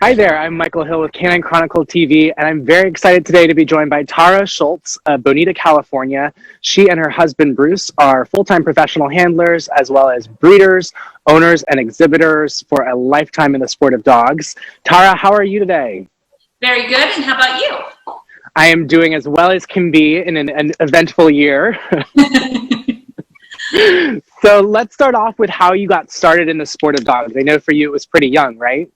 Hi there, I'm Michael Hill with Canine Chronicle TV, and I'm very excited today to be joined by Tara Schultz of Bonita, California. She and her husband, Bruce, are full-time professional handlers, as well as breeders, owners, and exhibitors for a lifetime in the sport of dogs. Tara, how are you today? Very good, and how about you? I am doing as well as can be in an eventful year. So let's start off with how you got started in the sport of dogs. I know for you it was pretty young, right?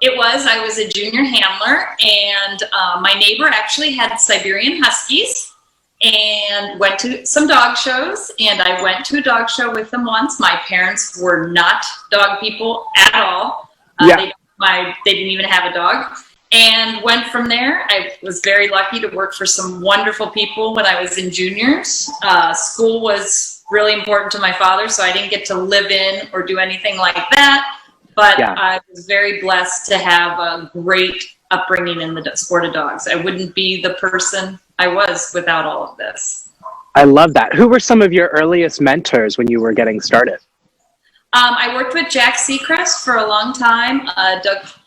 I was a junior handler, and my neighbor actually had Siberian Huskies and went to some dog shows, and I went to a dog show with them once. My parents were not dog people at all. They didn't even have a dog, and went from there. I was very lucky to work for some wonderful people when I was in juniors. School was really important to my father, so I didn't get to live in or do anything like that. But I was very blessed to have a great upbringing in the sport of dogs. I wouldn't be the person I was without all of this. I love that. Who were some of your earliest mentors when you were getting started? I worked with Jack Seacrest for a long time.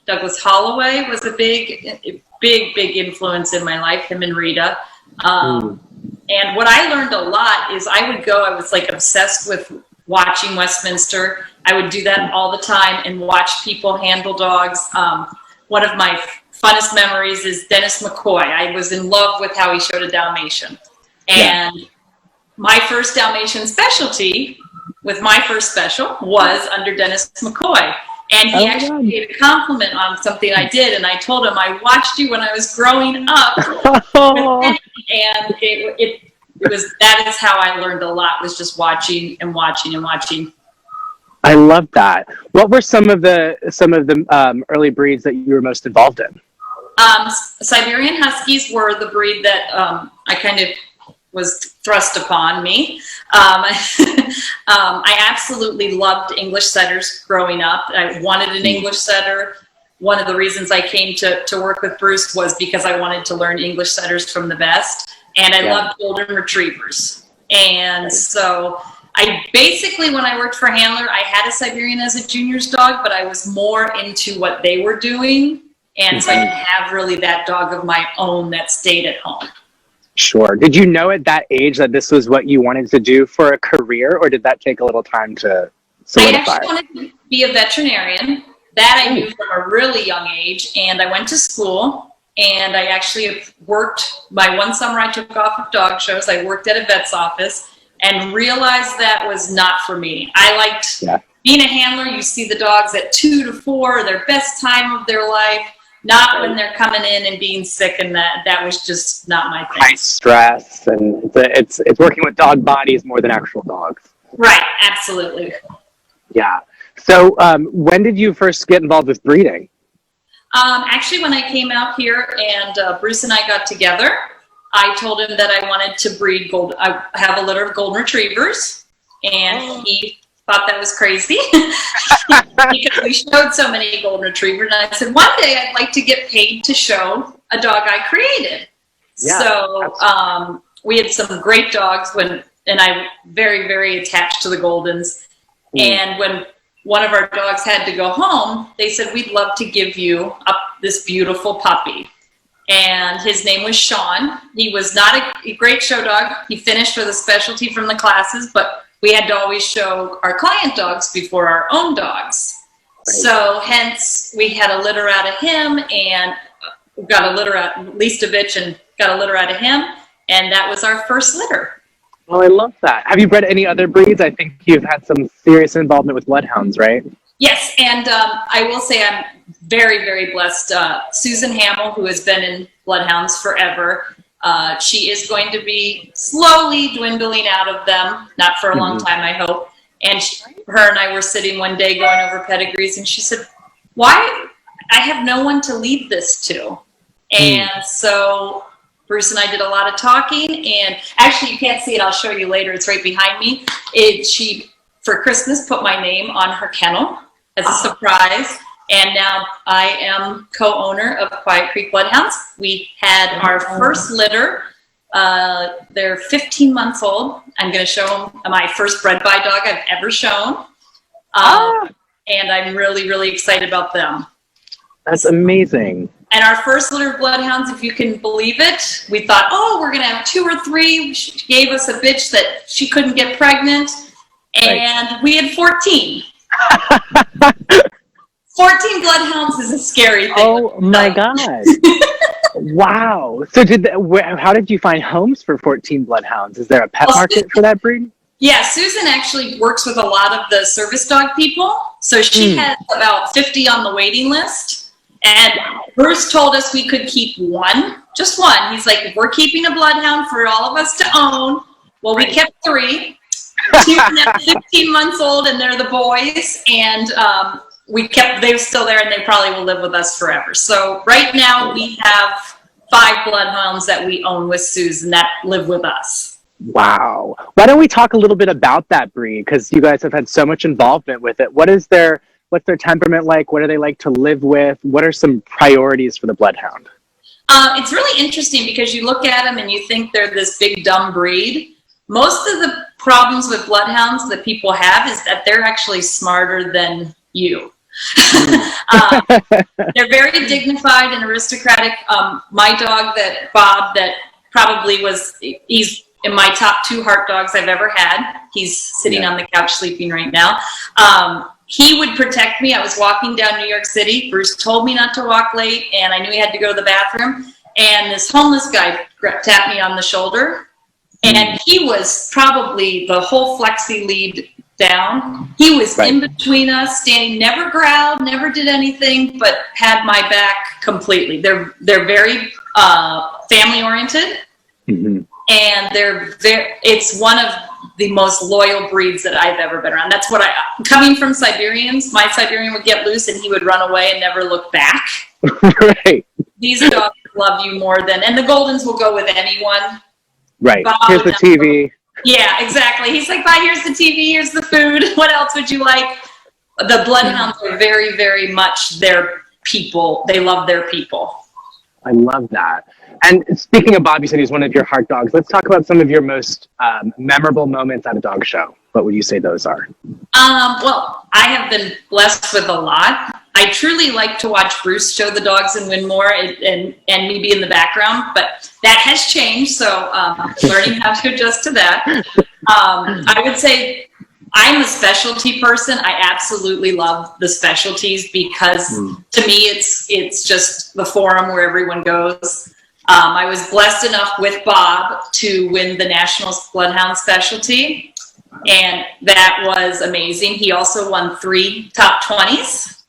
Douglas Holloway was a big influence in my life, him and Rita. And what I learned a lot is I was like obsessed with watching Westminster. I would do that all the time and watch people handle dogs. One of my funnest memories is Dennis McCoy. I was in love with how he showed a Dalmatian. And my first Dalmatian specialty with my first special was under Dennis McCoy. And he actually gave a compliment on something I did. And I told him, I watched you when I was growing up. And that is how I learned a lot, was just watching and watching and watching. I love that. What were some of the early breeds that you were most involved in? Siberian Huskies were the breed that I kind of was thrust upon me. I absolutely loved English setters growing up. I wanted an English setter. One of the reasons I came to work with Bruce was because I wanted to learn English setters from the best. And I loved golden retrievers. And so I basically, when I worked for Handler, I had a Siberian as a junior's dog, but I was more into what they were doing. And so I didn't have really that dog of my own that stayed at home. Sure. Did you know at that age that this was what you wanted to do for a career, or did that take a little time to solidify? I actually wanted to be a veterinarian. That I knew from a really young age. And I went to school. And I actually worked, my one summer I took off of dog shows. I worked at a vet's office and realized that was not for me. I liked being a handler. You see the dogs at 2 to 4, their best time of their life, not when they're coming in and being sick, and that was just not my thing. High stress, and it's working with dog bodies more than actual dogs. Right, absolutely. Yeah. So when did you first get involved with breeding? Actually, when I came out here and Bruce and I got together, I told him that I wanted to breed I have a litter of golden retrievers, and he thought that was crazy because we showed so many golden retrievers. And I said, one day I'd like to get paid to show a dog I created. Yeah, so we had some great dogs and I'm very, very attached to the Goldens. And when one of our dogs had to go home, they said, we'd love to give you this beautiful puppy. And his name was Sean. He was not a great show dog. He finished with a specialty from the classes, but we had to always show our client dogs before our own dogs. Right. So hence we had a litter out of him, and got a litter out, Listovich, and got a litter out of him. And that was our first litter. Oh, I love that. Have you bred any other breeds? I think you've had some serious involvement with bloodhounds, right? Yes, and I will say I'm very, very blessed. Susan Hamill, who has been in bloodhounds forever, she is going to be slowly dwindling out of them, not for a long time, I hope. And her and I were sitting one day going over pedigrees, and she said, why? I have no one to lead this to. And so Bruce and I did a lot of talking, and actually you can't see it, I'll show you later, it's right behind me. She, for Christmas, put my name on her kennel as a surprise, And now I am co-owner of Quiet Creek Bloodhounds. We had our first litter. They're 15 months old. I'm going to show them my first bred by dog I've ever shown. And I'm really, really excited about them. That's amazing. And our first litter of bloodhounds, if you can believe it, we thought, oh, we're going to have 2 or 3. She gave us a bitch that she couldn't get pregnant. And we had 14. 14 bloodhounds is a scary thing. Oh my God. Wow. So how did you find homes for 14 bloodhounds? Is there a pet market for that breed? Yeah, Susan actually works with a lot of the service dog people. So she has about 50 on the waiting list. And Bruce told us we could keep one, just one. He's like, we're keeping a bloodhound for all of us to own. Well, we kept 3. 2 are now 15 months old, and they're the boys. And they're still there, and they probably will live with us forever. So right now we have 5 bloodhounds that we own with Susan that live with us. Wow. Why don't we talk a little bit about that breed? Because you guys have had so much involvement with it. What's their temperament like? What do they like to live with? What are some priorities for the bloodhound? It's really interesting because you look at them and you think they're this big dumb breed. Most of the problems with bloodhounds that people have is that they're actually smarter than you. They're very dignified and aristocratic. My dog, Bob, that probably he's in my top 2 heart dogs I've ever had. He's sitting on the couch sleeping right now. He would protect me. I was walking down New York City. Bruce told me not to walk late, and I knew he had to go to the bathroom. And this homeless guy tapped me on the shoulder, and he was probably the whole flexi lead down. He was in between us, standing, never growled, never did anything, but had my back completely. They're very family oriented. And it's one of the most loyal breeds that I've ever been around. That's coming from Siberians, my Siberian would get loose and he would run away and never look back. Right. These dogs love you more and the Goldens will go with anyone. Right. Here's the TV. Yeah, exactly. He's like, bye, here's the TV, here's the food. What else would you like? The bloodhounds are very, very much their people. They love their people. I love that. And speaking of Bob, you said he's one of your heart dogs. Let's talk about some of your most memorable moments at a dog show. What would you say those are? Well, I have been blessed with a lot. I truly like to watch Bruce show the dogs and win more and me be in the background, but that has changed. So learning how to adjust to that. I would say I'm a specialty person. I absolutely love the specialties because to me, it's just the forum where everyone goes. I was blessed enough with Bob to win the National Bloodhound Specialty, and that was amazing. He also won 3 top 20s.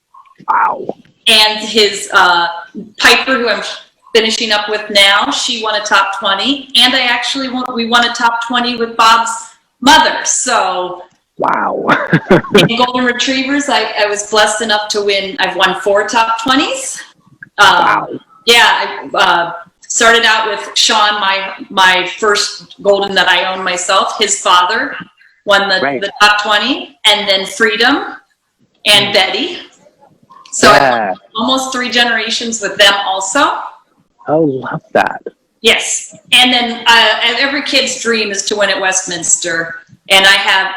Wow. And his Piper, who I'm finishing up with now, she won a top 20, and we won a top 20 with Bob's mother. So wow. in Golden Retrievers, I was blessed enough to win. I've won 4 top 20s. Wow. Yeah, I started out with Sean, my first Golden that I own myself. His father won the top 20, and then Freedom and Betty. So I won almost 3 generations with them also. Oh, love that. Yes, and then every kid's dream is to win at Westminster. And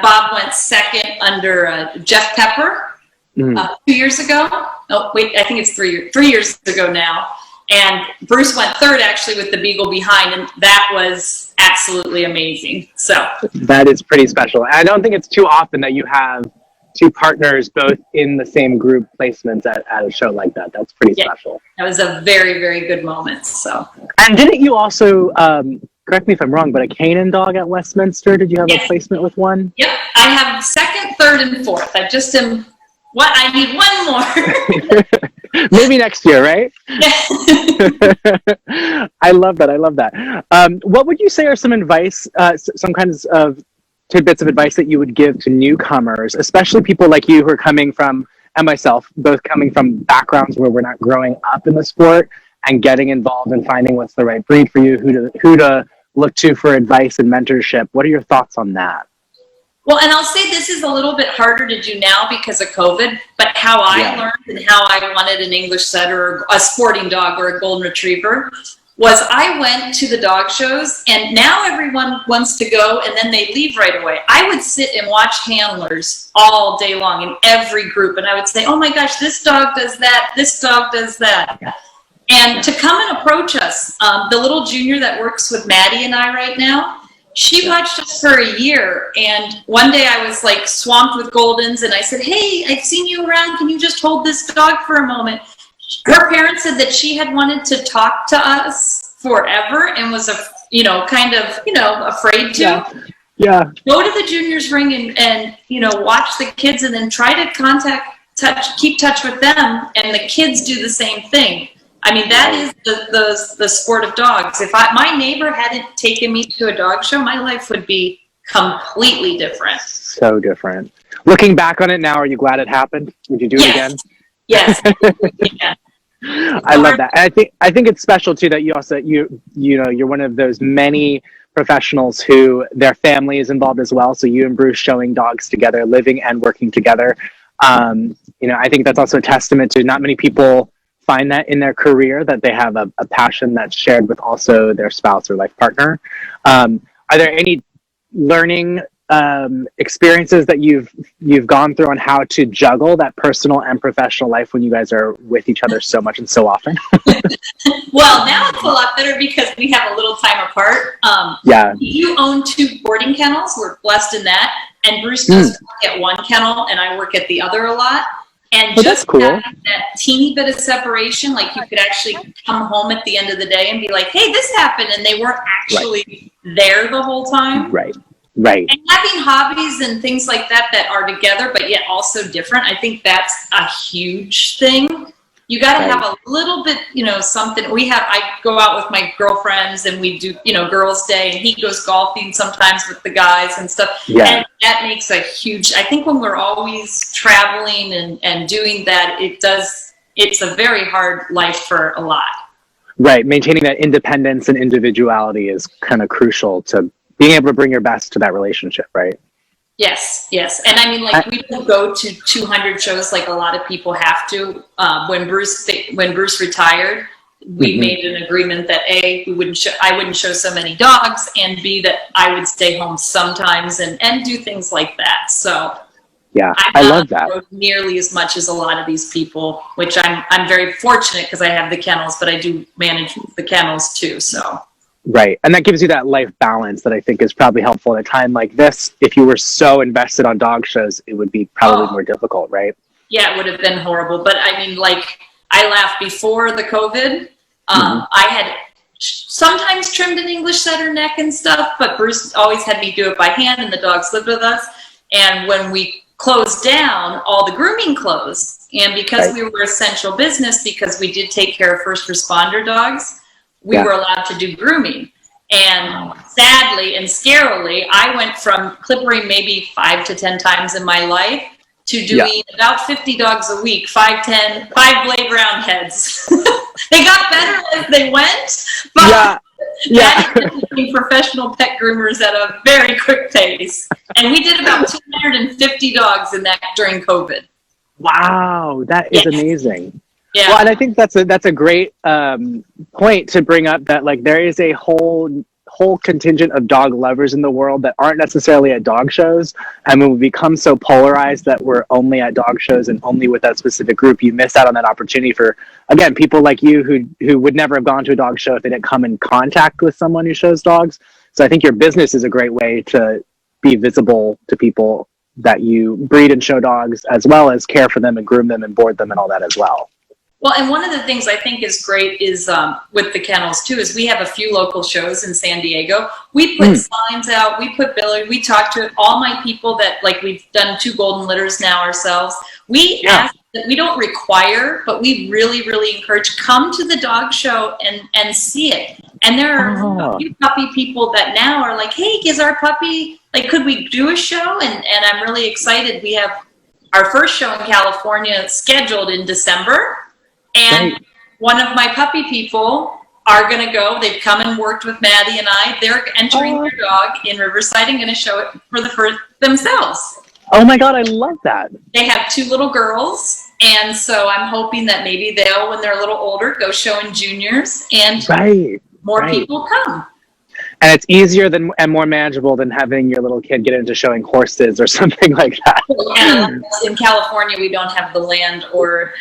Bob went second under Jeff Pepper 2 years ago. Oh, wait, I think it's 3 years ago now. And Bruce went third actually with the Beagle behind, and that was absolutely amazing. So that is pretty special. I don't think it's too often that you have 2 partners both in the same group placements at a show like that. That's pretty special. That was a very, very good moment. So. And didn't you also, correct me if I'm wrong, but a Canaan dog at Westminster? Did you have a placement with one? Yep, I have 2nd, 3rd, and 4th. I just am. I need one more. Maybe next year, right? I love that. What would you say are some advice, some kinds of tidbits of advice that you would give to newcomers, especially people like you who are coming from, and myself, both coming from backgrounds where we're not growing up in the sport and getting involved and finding what's the right breed for you, who to look to for advice and mentorship? What are your thoughts on that? Well, and I'll say this is a little bit harder to do now because of COVID, but how I learned and how I wanted an English setter or a sporting dog or a golden retriever was I went to the dog shows, and now everyone wants to go and then they leave right away. I would sit and watch handlers all day long in every group, and I would say, oh my gosh, this dog does that, this dog does that. And to come and approach us, the little junior that works with Maddie and I right now, she watched us for a year, and one day I was like swamped with Goldens, and I said, hey, I've seen you around, can you just hold this dog for a moment? Her parents said that she had wanted to talk to us forever and was, kind of, afraid to. Yeah. Go to the juniors ring and watch the kids, and then try to keep touch with them, and the kids do the same thing. I mean, that is the sport of dogs. If my neighbor hadn't taken me to a dog show, my life would be completely different. So different. Looking back on it now, are you glad it happened? Would you do it again? Yes. Yeah. I love that. And I think it's special too that you also you're one of those many professionals who their family is involved as well. So you and Bruce showing dogs together, living and working together. I think that's also a testament to not many people find that in their career, that they have a passion that's shared with also their spouse or life partner. Are there any learning experiences that you've gone through on how to juggle that personal and professional life when you guys are with each other so much and so often? Well, now it's a lot better because we have a little time apart. You own 2 boarding kennels. We're blessed in that. And Bruce does work at one kennel and I work at the other a lot. And just cool. having that teeny bit of separation, like you could actually come home at the end of the day and be like, hey, this happened. And they weren't actually there the whole time. Right. And having hobbies and things like that are together, but yet also different. I think that's a huge thing. You got to have a little bit, something. I go out with my girlfriends and we do, girls' day, and he goes golfing sometimes with the guys and stuff. Yeah. And that makes a huge, I think when we're always traveling and doing that, it's a very hard life for a lot. Right. Maintaining that independence and individuality is kind of crucial to being able to bring your best to that relationship, right? Yes. And I mean, we don't go to 200 shows like a lot of people have to. When Bruce retired, we made an agreement that A, I wouldn't show so many dogs, and B, that I would stay home sometimes and do things like that. So I love that. Nearly as much as a lot of these people, which I'm very fortunate because I have the kennels, but I do manage the kennels too. So. Right. And that gives you that life balance that I think is probably helpful at a time like this. If you were so invested on dog shows, it would be probably more difficult, right? Yeah, it would have been horrible. But I mean, I laughed before the COVID. I had sometimes trimmed an English setter neck and stuff, but Bruce always had me do it by hand, and the dogs lived with us. And when we closed down, all the grooming closed. And because we were essential business, because we did take care of first responder dogs, we were allowed to do grooming. And sadly and scarily, I went from clippering maybe 5 to 10 times in my life to doing about 50 dogs a week, 5 blade round heads. They got better as they went, but that became professional pet groomers at a very quick pace. And we did about 250 dogs in that during COVID. Wow, that is amazing. Yeah. Well, and I think that's a great point to bring up, that there is a whole contingent of dog lovers in the world that aren't necessarily at dog shows. And when we become so polarized that we're only at dog shows and only with that specific group, you miss out on that opportunity for, again, people like you who would never have gone to a dog show if they didn't come in contact with someone who shows dogs. So I think your business is a great way to be visible to people that you breed and show dogs, as well as care for them and groom them and board them and all that as well. Well, and one of the things I think is great is with the kennels too, is we have a few local shows in San Diego. We put signs out, we put billboards, we talk to all my people that we've done 2 golden litters now ourselves. We ask that we don't require, but we really, really encourage, come to the dog show and see it. And there are a few puppy people that now are like, hey, is our puppy, could we do a show? And I'm really excited. We have our first show in California scheduled in December. And one of my puppy people are going to go. They've come and worked with Maddie and I. They're entering their dog in Riverside and going to show it for themselves. Oh my God, I love that. They have 2 little girls, and so I'm hoping that maybe they'll, when they're a little older, go show in juniors, and more people come. And it's easier and more manageable than having your little kid get into showing horses or something like that. And in California, we don't have the land or,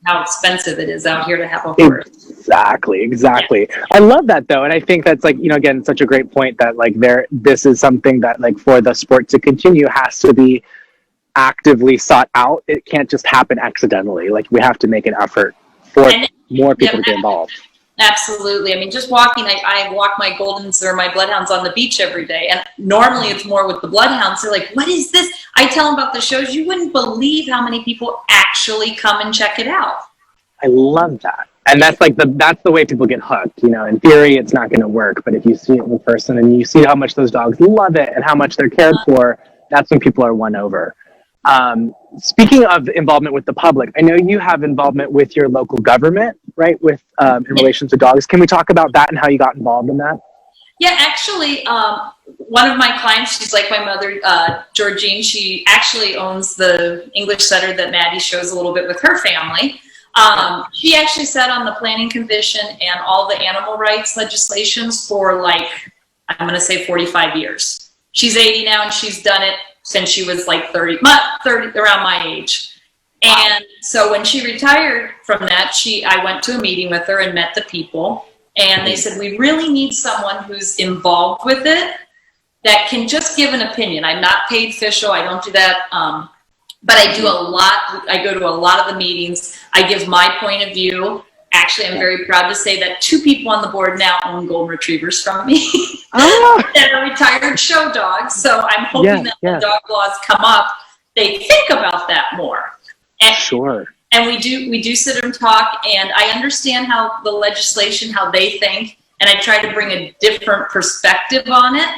how expensive it is out here to have a horse. Exactly. Yeah. I love that though. And I think that's like, again, such a great point that like this is something that like for the sport to continue has to be actively sought out. It can't just happen accidentally. Like we have to make an effort for more people to get involved. Absolutely. I mean, just walking, I walk my Goldens or my Bloodhounds on the beach every day. And normally it's more with the Bloodhounds. They're like, what is this? I tell them about the shows. You wouldn't believe how many people actually come and check it out. I love that. And that's like that's the way people get hooked. In theory, it's not going to work. But if you see it in person and you see how much those dogs love it and how much they're cared for, that's when people are won over. Speaking of involvement with the public, I know you have involvement with your local government, right? With in relation to dogs. Can we talk about that and how you got involved in that? Yeah, actually, one of my clients, she's like my mother, Georgine. She actually owns the English setter that Maddie shows a little bit with her family. She actually sat on the planning commission and all the animal rights legislations for I'm going to say 45 years. She's 80 now and she's done it since she was like 30, around my age. And so when she retired from that, I went to a meeting with her and met the people. And they said, we really need someone who's involved with it that can just give an opinion. I'm not paid official. I don't do that. But I do a lot. I go to a lot of the meetings. I give my point of view. Actually, I'm very proud to say that 2 people on the board now own golden retrievers from me. That are retired show dogs. So I'm hoping that when dog laws come up, they think about that more. And, sure. And we do sit and talk, and I understand how the legislation, how they think, and I try to bring a different perspective on it.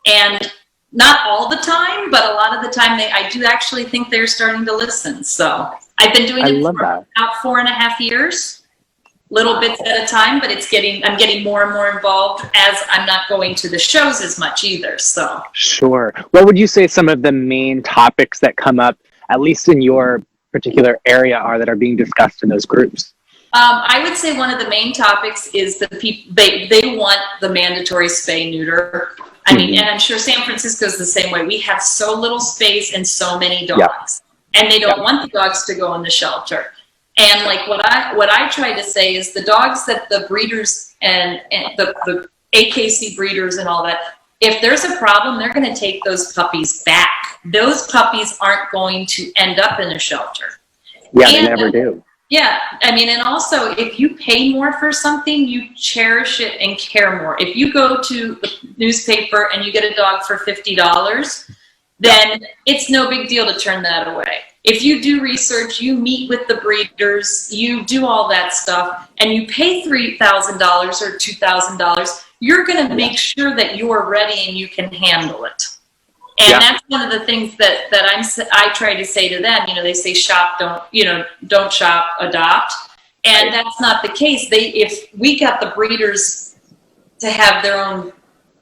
And not all the time, but a lot of the time, I do actually think they're starting to listen. So I've been doing it for about 4.5 years. Little bits at a time, but I'm getting more and more involved as I'm not going to the shows as much either. So sure. What would you say some of the main topics that come up, at least in your particular area, are that are being discussed in those groups? I would say one of the main topics is the people they want the mandatory spay neuter. I mean, and I'm sure San Francisco's the same way. We have so little space and so many dogs, and they don't want the dogs to go in the shelter. And like what I try to say is the dogs that the breeders and the AKC breeders and all that, if there's a problem, they're going to take those puppies back. Those puppies aren't going to end up in a shelter. Yeah, they never do. Yeah, I mean, and also if you pay more for something, you cherish it and care more. If you go to the newspaper and you get a dog for $50, then it's no big deal to turn that away. If you do research, you meet with the breeders, you do all that stuff, and you pay $3,000 or $2,000, you're going to make sure that you're ready and you can handle it. And that's one of the things that I try to say to them. They say shop, don't shop, adopt. And that's not the case. If we got the breeders to have their own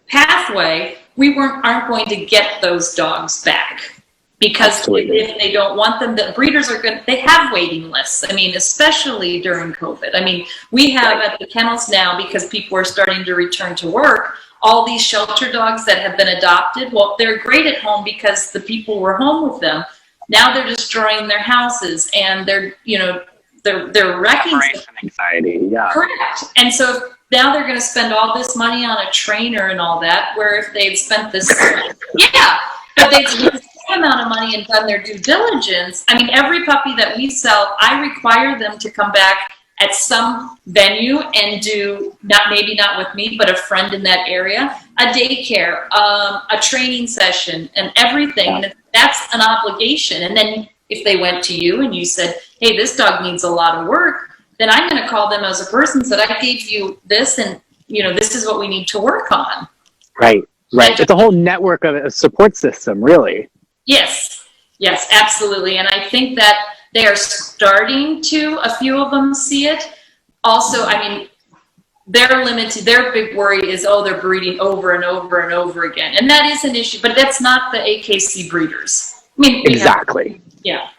pathway, we aren't going to get those dogs back. Because if they don't want them, the breeders they have waiting lists. I mean, especially during COVID. I mean, we have at the kennels now, because people are starting to return to work, all these shelter dogs that have been adopted. Well, they're great at home because the people were home with them. Now they're destroying their houses and they're wrecking anxiety. Yeah. Correct. And so now they're going to spend all this money on a trainer and all that, where if they'd spent this, but they'd spent the same amount of money and done their due diligence. I mean, every puppy that we sell, I require them to come back at some venue and do, maybe not with me, but a friend in that area, a daycare, a training session and everything. And that's an obligation. And then if they went to you and you said, hey, this dog needs a lot of work, then I'm going to call them as a person, so that I gave you this and, this is what we need to work on. Right. It's a whole network of a support system, really. Yes, absolutely. And I think that they are starting to, a few of them see it. Also, I mean, they're limited. Their big worry is, oh, they're breeding over and over and over again. And that is an issue, but that's not the AKC breeders. I mean, Exactly. Yeah.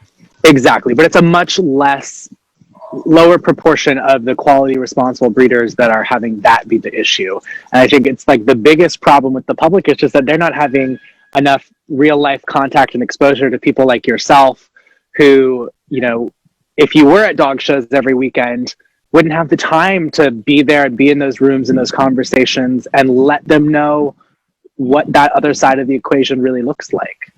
Exactly. But it's a much lower proportion of the quality responsible breeders that are having that be the issue. And I think it's like the biggest problem with the public is just that they're not having enough real life contact and exposure to people like yourself who, you know, if you were at dog shows every weekend, wouldn't have the time to be there and be in those rooms and those conversations and let them know what that other side of the equation really looks like.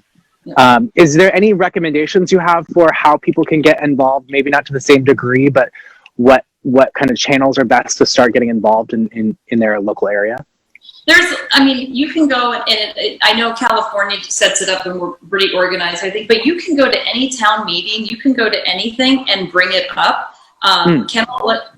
Is there any recommendations you have for how people can get involved? Maybe not to the same degree, but what kind of channels are best to start getting involved in their local area? You can go and I know California sets it up and we're pretty organized, I think, but you can go to any town meeting, you can go to anything and bring it up.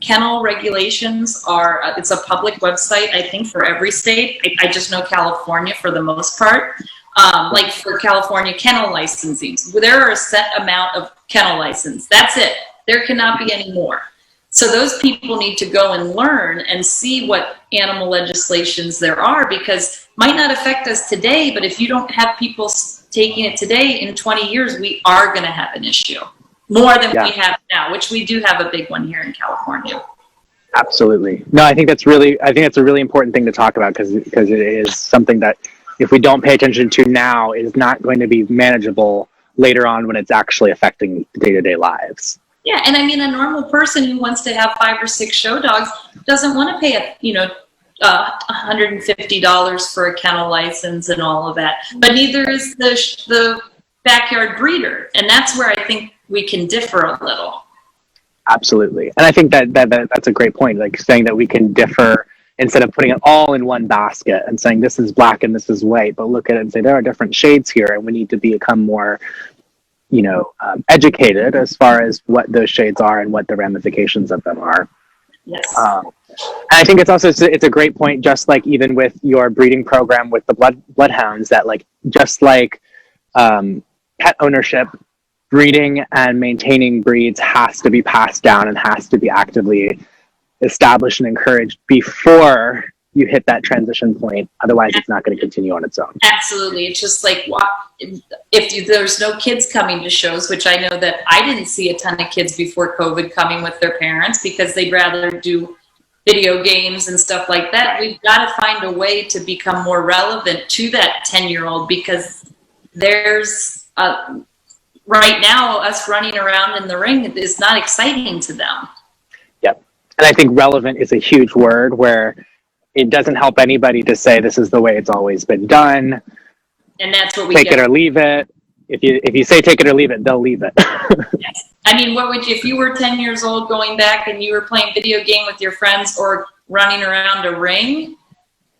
Kennel regulations it's a public website, I think, for every state. I just know California for the most part. Like for California kennel licensing, there are a set amount of kennel license. That's it. There cannot be any more. So those people need to go and learn and see what animal legislations there are, because it might not affect us today, but if you don't have people taking it today, in 20 years, we are going to have an issue more than we have now, which we do have a big one here in California. Absolutely. No, I think that's a really important thing to talk about because it is something that if we don't pay attention to now, it is not going to be manageable later on when it's actually affecting day-to-day lives. Yeah, and I mean, a normal person who wants to have 5 or 6 show dogs doesn't want to pay $150 for a kennel license and all of that. But neither is the backyard breeder, and that's where I think we can differ a little. Absolutely, and I think that's a great point. Like saying that we can differ instead of putting it all in one basket and saying this is black and this is white, but look at it and say there are different shades here, and we need to become more educated as far as what those shades are and what the ramifications of them are. Yes. And I think it's a great point, just like even with your breeding program with the bloodhounds, that like just like pet ownership, breeding and maintaining breeds has to be passed down and has to be actively established and encouraged before you hit that transition point. Otherwise, it's not going to continue on its own. Absolutely. It's just like there's no kids coming to shows, which I know that I didn't see a ton of kids before COVID coming with their parents because they'd rather do video games and stuff like that. We've got to find a way to become more relevant to that 10-year-old because there's right now us running around in the ring is not exciting to them. Yep. And I think relevant is a huge word where it doesn't help anybody to say this is the way it's always been done. And that's what we take it or leave it. If you say take it or leave it, they'll leave it. Yes. I mean, what would you, if you were 10 years old going back and you were playing video game with your friends or running around a ring?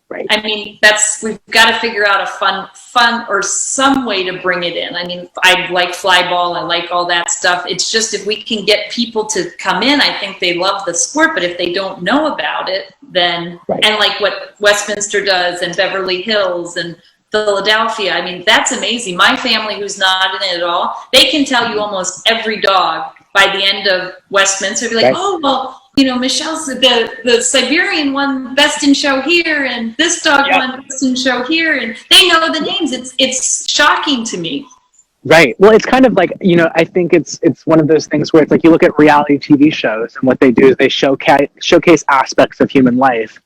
Right. I mean, we've got to figure out a fun or some way to bring it in. I mean, I like fly ball. I like all that stuff. It's just if we can get people to come in, I think they love the sport. But if they don't know about it, then, and like what Westminster does and Beverly Hills and Philadelphia, I mean, that's amazing. My family, who's not in it at all, they can tell you almost every dog by the end of Westminster. Be like, oh, well, Michelle's the Siberian won best in show here, and this dog won best in show here, and they know the names. It's shocking to me. Right. Well, it's kind of like, I think it's one of those things where it's like you look at reality TV shows and what they do is they showcase aspects of human life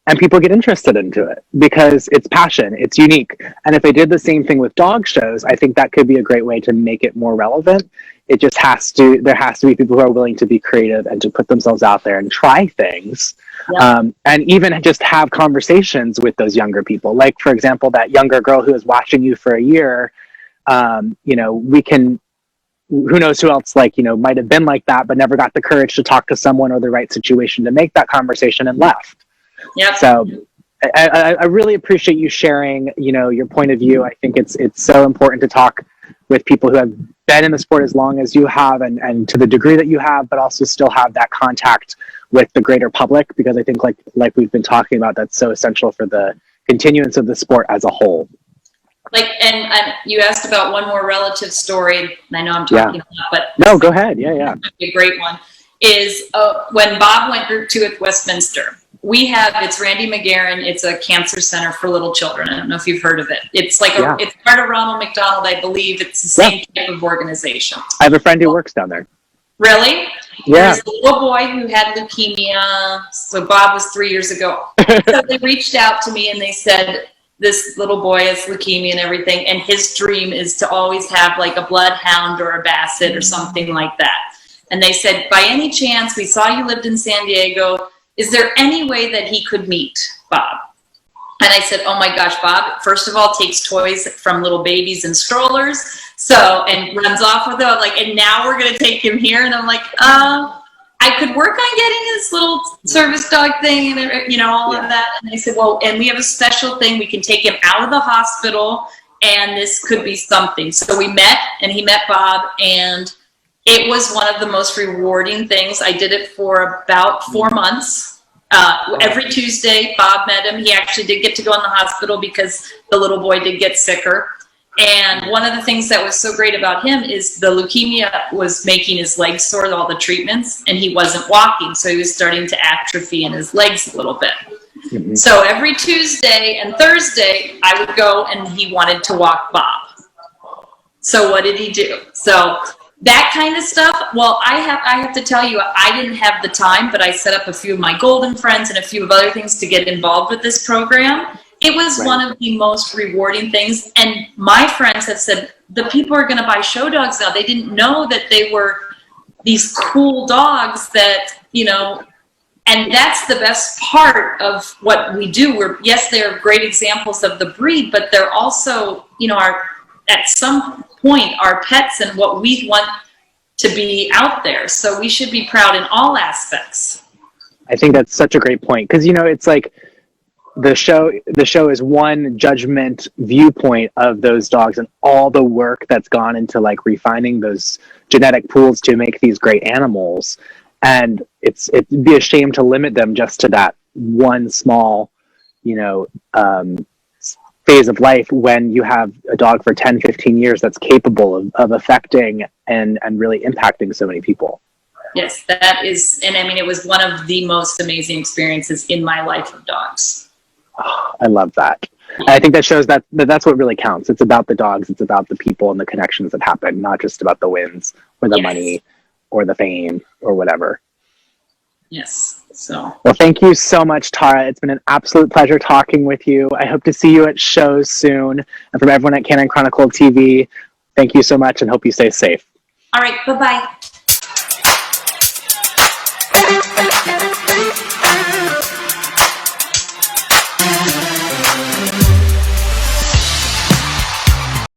and people get interested into it because it's passion, it's unique. And if they did the same thing with dog shows, I think that could be a great way to make it more relevant. It just there has to be people who are willing to be creative and to put themselves out there and try things. And even just have conversations with those younger people. Like, for example, that younger girl who is watching you for a year, we can, who knows who else might have been like that, but never got the courage to talk to someone or the right situation to make that conversation and left. Yep. So I really appreciate you sharing, your point of view. I think it's so important to talk with people who have been in the sport as long as you have and to the degree that you have, but also still have that contact with the greater public, because I think like we've been talking about, that's so essential for the continuance of the sport as a whole. And you asked about one more relative story, and I know I'm talking a lot, but no, go ahead. Yeah. A great one is when Bob went to Westminster. it's Randy McGarren. It's a cancer center for little children. I don't know if you've heard of it. It's like it's part of Ronald McDonald, I believe. It's the same type of organization. I have a friend who works down there. Really? Yeah. There's a little boy who had leukemia. So Bob was 3 years ago. So they reached out to me and they said, this little boy has leukemia and everything, and his dream is to always have like a bloodhound or a basset or something like that. And they said, by any chance, we saw you lived in San Diego. Is there any way that he could meet Bob? And I said, oh my gosh, Bob, first of all, takes toys from little babies and strollers. And runs off with them. Like, and now we're going to take him here. And I'm like, I could work on getting this little service dog thing and, you know, all of that. And they said, well, and we have a special thing. We can take him out of the hospital and this could be something. So we met and he met Bob, and it was one of the most rewarding things. I did it for about 4 months. Every Tuesday, Bob met him. He actually did get to go in the hospital because the little boy did get sicker. And one of the things that was so great about him is the leukemia was making his legs sore, all the treatments, and he wasn't walking. So he was starting to atrophy in his legs a little bit. Mm-hmm. So every Tuesday and Thursday, I would go and he wanted to walk Bob. So what did he do? So that kind of stuff. Well, I have to tell you, I didn't have the time, but I set up a few of my golden friends and a few of other things to get involved with this program. It was one of the most rewarding things. And my friends have said, the people are going to buy show dogs now. They didn't know that they were these cool dogs that, you know, and that's the best part of what we do. Yes, they're great examples of the breed, but they're also, you know, at some point, our pets and what we want to be out there. So we should be proud in all aspects. I think that's such a great point. Because, you know, it's like, the show is one judgment viewpoint of those dogs and all the work that's gone into like refining those genetic pools to make these great animals. And it'd be a shame to limit them just to that one small, you know, phase of life when you have a dog for 10, 15 years that's capable of affecting and really impacting so many people. Yes, that is. And I mean, it was one of the most amazing experiences in my life of dogs. Oh, I love that. And I think that shows that's what really counts. It's about the dogs. It's about the people and the connections that happen, not just about the wins or the money or the fame or whatever. Yes. So. Well, thank you so much, Tara. It's been an absolute pleasure talking with you. I hope to see you at shows soon. And from everyone at Canine Chronicle TV, thank you so much and hope you stay safe. All right. Bye-bye.